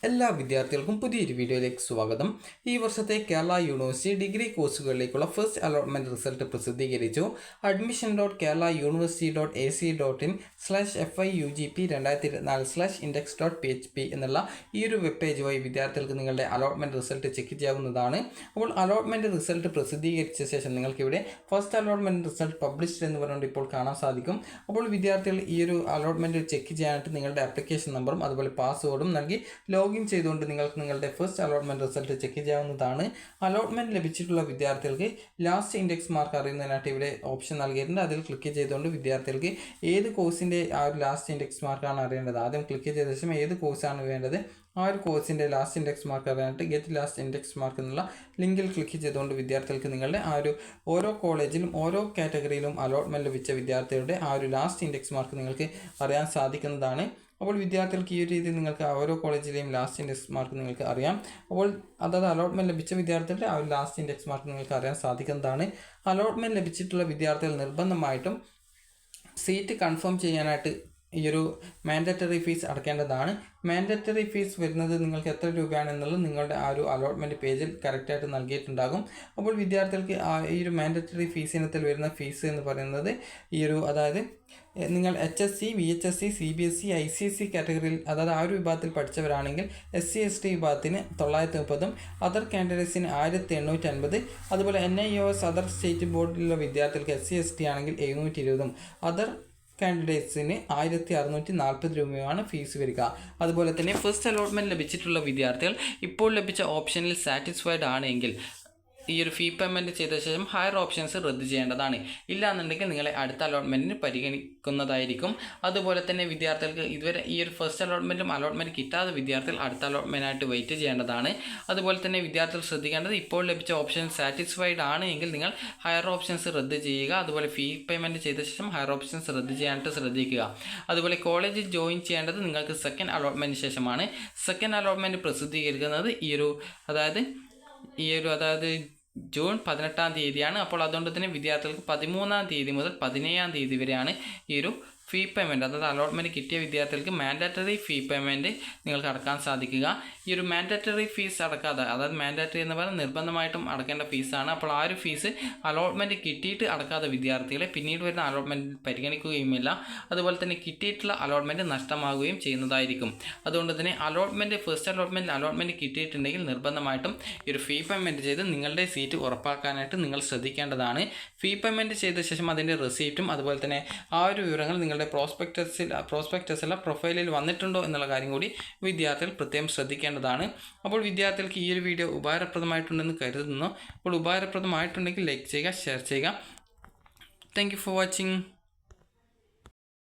എല്ലാ വിദ്യാർത്ഥികൾക്കും പുതിയൊരു വീഡിയോയിലേക്ക് സ്വാഗതം. ഈ വർഷത്തെ കേരള യൂണിവേഴ്സിറ്റി ഡിഗ്രി കോഴ്സുകളിലേക്കുള്ള ഫസ്റ്റ് അലോട്ട്മെന്റ് റിസൾട്ട് പ്രസിദ്ധീകരിച്ചു. admission.keralauniversity.ac.in/FIUGP 2024/index.php എന്നുള്ള ഈ ഒരു വെബ് പേജ് വഴി വിദ്യാർത്ഥികൾക്ക് നിങ്ങളുടെ അലോട്ട്മെന്റ് റിസൾട്ട് ചെക്ക് ചെയ്യാവുന്നതാണ്. അപ്പോൾ അലോട്ട്മെന്റ് റിസൾട്ട് പ്രസിദ്ധീകരിച്ച ശേഷം നിങ്ങൾക്ക് ഇവിടെ ഫസ്റ്റ് അലോട്ട്മെന്റ് റിസൾട്ട് പബ്ലിഷ്ഡ് എന്ന് പറഞ്ഞുകൊണ്ട് ഇപ്പോൾ കാണാൻ സാധിക്കും. അപ്പോൾ വിദ്യാർത്ഥികൾ ഈ ഒരു അലോട്ട്മെന്റ് ചെക്ക് ചെയ്യാനായിട്ട് നിങ്ങളുടെ ആപ്ലിക്കേഷൻ നമ്പറും അതുപോലെ പാസ്വേഡും നൽകി ലോഗിൻ ചെയ്തുകൊണ്ട് നിങ്ങൾക്ക് നിങ്ങളുടെ ഫസ്റ്റ് അലോട്ട്മെന്റ് റിസൾട്ട് ചെക്ക് ചെയ്യാവുന്നതാണ്. അലോട്ട്മെന്റ് ലഭിച്ചിട്ടുള്ള വിദ്യാർത്ഥികൾക്ക് ലാസ്റ്റ് ഇൻഡെക്സ് മാർക്ക് അറിയുന്നതിനായിട്ട് ഇവിടെ ഓപ്ഷൻ നൽകിയിട്ടുണ്ട്. അതിൽ ക്ലിക്ക് ചെയ്തുകൊണ്ട് വിദ്യാർത്ഥികൾക്ക് ഏത് കോഴ്സിൻ്റെ ആ ഒരു ലാസ്റ്റ് ഇൻഡെക്സ് മാർക്കാണ് അറിയേണ്ടത്. ആദ്യം ക്ലിക്ക് ചെയ്ത ശേഷം ഏത് കോഴ്സാണ് വേണ്ടത് ആ ഒരു കോഴ്സിൻ്റെ ലാസ്റ്റ് ഇൻഡെക്സ് മാർക്ക് അറിയാനായിട്ട് ഗെറ്റ് ലാസ്റ്റ് ഇൻഡെക്സ് മാർക്ക് എന്നുള്ള ലിങ്കിൽ ക്ലിക്ക് ചെയ്തുകൊണ്ട് വിദ്യാർത്ഥികൾക്ക് നിങ്ങളുടെ ആ ഒരു ഓരോ കോളേജിലും ഓരോ കാറ്റഗറിയിലും അലോട്ട്മെന്റ് ലഭിച്ച വിദ്യാർത്ഥികളുടെ ആ ഒരു ലാസ്റ്റ് ഇൻഡെക്സ് മാർക്ക് നിങ്ങൾക്ക് അറിയാൻ സാധിക്കുന്നതാണ്. അപ്പോൾ വിദ്യാർത്ഥികൾക്ക് ഈ ഒരു രീതിയിൽ നിങ്ങൾക്ക് ഓരോ കോളേജിലെയും ലാസ്റ്റ് ഇൻഡെക്സ് മാർക്ക് നിങ്ങൾക്ക് അറിയാം. അപ്പോൾ അതായത് അലോട്ട്മെന്റ് ലഭിച്ച വിദ്യാർത്ഥികളുടെ ആ ഒരു ലാസ്റ്റ് ഇൻഡെക്സ് മാർക്ക് നിങ്ങൾക്ക് അറിയാൻ സാധിക്കുന്നതാണ്. അലോട്ട്മെന്റ് ലഭിച്ചിട്ടുള്ള വിദ്യാർത്ഥികൾ നിർബന്ധമായിട്ടും സീറ്റ് കൺഫേം ചെയ്യാനായിട്ട് ഈ ഒരു മാൻഡറ്ററി ഫീസ് അടയ്ക്കേണ്ടതാണ്. മാൻഡറ്ററി ഫീസ് വരുന്നത് നിങ്ങൾക്ക് എത്ര രൂപയാണെന്നുള്ളത് നിങ്ങളുടെ ആ ഒരു അലോട്ട്മെൻറ്റ് പേജിൽ കറക്റ്റായിട്ട് നൽകിയിട്ടുണ്ടാകും. അപ്പോൾ വിദ്യാർത്ഥികൾക്ക് ഈ ഒരു മാൻഡറ്ററി ഫീസ് ഇനത്തിൽ വരുന്ന ഫീസ് എന്ന് പറയുന്നത് ഈ ഒരു അതായത് നിങ്ങൾ HSC, VHSC, CBSE, ICSE കാറ്റഗറിയിൽ അതായത് ആ ഒരു വിഭാഗത്തിൽ പഠിച്ചവരാണെങ്കിൽ SC ST വിഭാഗത്തിന് 930, അതർ കാൻഡിഡേറ്റ്സിന് 1850, അതുപോലെ NIOS അതർ സ്റ്റേറ്റ് ബോർഡിലുള്ള വിദ്യാർത്ഥികൾക്ക് SC ST ആണെങ്കിൽ 720, അതർ കാൻഡിഡേറ്റ്സിന് 1640 രൂപയാണ് ഫീസ് വരിക. അതുപോലെ തന്നെ ഫസ്റ്റ് അലോട്ട്മെൻറ്റ് ലഭിച്ചിട്ടുള്ള വിദ്യാർത്ഥികൾ ഇപ്പോൾ ലഭിച്ച ഓപ്ഷനിൽ സാറ്റിസ്ഫൈഡ് ആണെങ്കിൽ ഈ ഒരു ഫീ പേയ്മെൻറ്റ് ചെയ്ത ശേഷം ഹയർ ഓപ്ഷൻസ് റദ്ദ് ചെയ്യേണ്ടതാണ്. ഇല്ലാന്നുണ്ടെങ്കിൽ നിങ്ങളെ അടുത്ത അലോട്ട്മെൻറ്റിന് പരിഗണിക്കുന്നതായിരിക്കും. അതുപോലെ തന്നെ വിദ്യാർത്ഥികൾക്ക് ഇതുവരെ ഈ ഒരു ഫസ്റ്റ് അലോട്ട്മെൻറ്റ് കിട്ടാത്ത വിദ്യാർത്ഥികൾ അടുത്ത അലോട്ട്മെൻറ്റായിട്ട് വെയിറ്റ് ചെയ്യേണ്ടതാണ്. അതുപോലെ തന്നെ വിദ്യാർത്ഥികൾ ശ്രദ്ധിക്കേണ്ടത് ഇപ്പോൾ ലഭിച്ച ഓപ്ഷൻ സാറ്റിസ്ഫൈഡ് ആണ് എങ്കിൽ നിങ്ങൾ ഹയർ ഓപ്ഷൻസ് റദ്ദ് ചെയ്യുക. അതുപോലെ ഫീ പേയ്മെൻറ്റ് ചെയ്ത ശേഷം ഹയർ ഓപ്ഷൻസ് റദ്ദ് ചെയ്യാനായിട്ട് ശ്രദ്ധിക്കുക. അതുപോലെ കോളേജിൽ ജോയിൻ ചെയ്യേണ്ടത് നിങ്ങൾക്ക് സെക്കൻഡ് അലോട്ട്മെൻറ്റിന് ശേഷമാണ്. സെക്കൻഡ് അലോട്ട്മെൻറ്റ് പ്രസിദ്ധീകരിക്കുന്നത് അതായത് ജൂൺ 18-ാം തീയതിയാണ്. അപ്പോൾ അതുകൊണ്ട് തന്നെ വിദ്യാർത്ഥികൾക്ക് 13-ാം തീയതി മുതൽ 17-ാം തീയതി വരെയാണ് ഈ ഒരു ഫീ പേയ്മെൻറ്റ് അതായത് അലോട്ട്മെൻറ്റ് കിട്ടിയ വിദ്യാർത്ഥികൾക്ക് മാൻഡറ്ററി ഫീ പേയ്മെൻറ്റ് നിങ്ങൾക്ക് അടക്കാൻ സാധിക്കുക. ഈ ഒരു മാൻഡറ്ററി ഫീസ് അടക്കാതെ അതായത് മാൻഡറ്ററി എന്ന് പറയുന്നത് നിർബന്ധമായിട്ടും അടക്കേണ്ട ഫീസാണ്. അപ്പോൾ ആ ഒരു ഫീസ് അലോട്ട്മെൻറ്റ് കിട്ടിയിട്ട് അടക്കാത്ത വിദ്യാർത്ഥികളെ പിന്നീട് വരുന്ന അലോട്ട്മെൻറ്റ് പരിഗണിക്കുകയുമില്ല. അതുപോലെ തന്നെ കിട്ടിയിട്ടുള്ള അലോട്ട്മെൻറ്റ് നഷ്ടമാകുകയും ചെയ്യുന്നതായിരിക്കും. അതുകൊണ്ട് തന്നെ ഫസ്റ്റ് അലോട്ട്മെൻറ്റ് കിട്ടിയിട്ടുണ്ടെങ്കിൽ നിർബന്ധമായിട്ടും ഈ ഒരു ഫീ പേയ്മെൻറ്റ് ചെയ്ത് നിങ്ങളുടെ സീറ്റ് ഉറപ്പാക്കാനായിട്ട് നിങ്ങൾ ശ്രദ്ധിക്കേണ്ടതാണ്. ഫീ പേയ്മെൻറ്റ് ചെയ്ത ശേഷം അതിൻ്റെ റെസീപ്റ്റും അതുപോലെ തന്നെ ആ ഒരു വിവരങ്ങൾ നിങ്ങളുടെ പ്രോസ്പെക്ടസിലെ പ്രൊഫൈലിൽ വന്നിട്ടുണ്ടോ എന്നുള്ള കാര്യം കൂടി വിദ്യാർത്ഥികൾ പ്രത്യേകം ശ്രദ്ധിക്കേണ്ടതാണ്. അപ്പോൾ വിദ്യാർത്ഥികൾക്ക് ഈ ഒരു വീഡിയോ ഉപകാരപ്രദമായിട്ടുണ്ടെന്ന് കരുതുന്നു. അപ്പോൾ ഉപകാരപ്രദമായിട്ടുണ്ടെങ്കിൽ ലൈക്ക് ചെയ്യുക, ഷെയർ ചെയ്യുക. Thank you for watching.